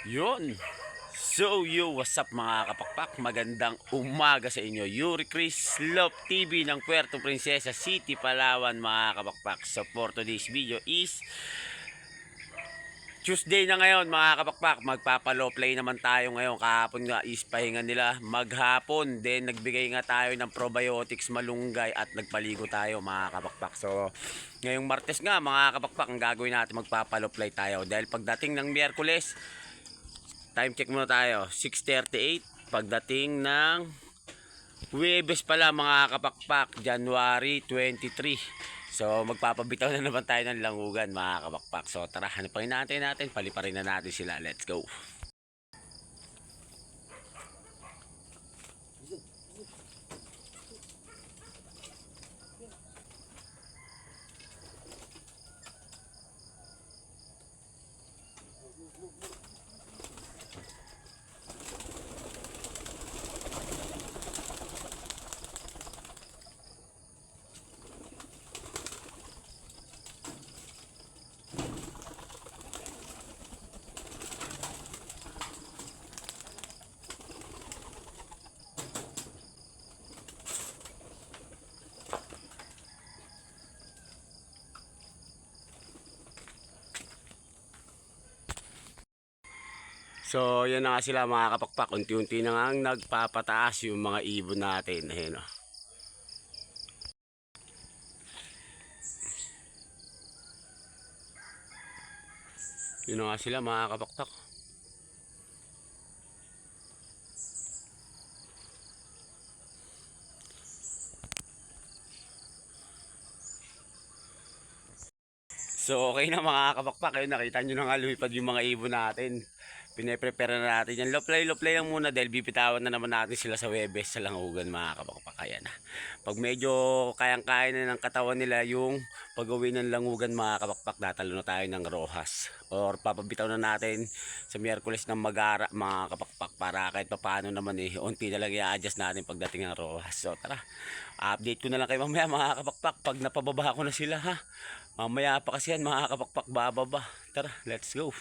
Yun. So what's up mga kapakpak? Magandang umaga sa inyo. Yuri Chris Love TV ng Puerto Princesa City, Palawan mga kapakpak. So for today's video is Tuesday na ngayon mga kapakpak. Magpapalow play naman tayo ngayon. Kahapon nga is pahinga nila maghapon. Then nagbigay nga tayo ng probiotics malunggay at nagpaligo tayo mga kapakpak. So ngayong Martes nga mga kapakpak, ang gagawin natin magpapalow play tayo. Dahil pagdating ng Miyerkules, time check muna tayo, 6:38. Pagdating ng Huwebes pala mga kapakpak, January 23. So magpapabitaw na naman tayo ng langugan mga kapakpak. So tara, ano pa hinahantay natin? Paliparin na natin sila. Let's go. So yan na nga sila mga kapakpak. Unti-unti na nga nagpapataas yung mga ibon natin. Ayan, oh. Yun na nga sila mga kapakpak. So okay na mga kapakpak, ayun, nakita nyo na nga lumipad yung mga ibon natin. Pine-prepare na natin yan. Loplay lang muna dahil bibitawan na naman natin sila sa Huwebes sa langugan mga kapakpak. Ayan na. Pag medyo kayang-kaya na ng katawan nila yung pag-uwi ng langugan mga kapakpak, datalo na tayo ng Rojas. Or papabitaw na natin sa Miyerkules ng Magara mga kapakpak, para kahit paano naman unti na lang i-adjust natin pagdating ng Rojas. So tara, update ko na lang kayo mamaya mga kapakpak pag napababa ko na sila ha. Mamaya pa kasi yan mga kapakpak, bababa. Tara, let's go.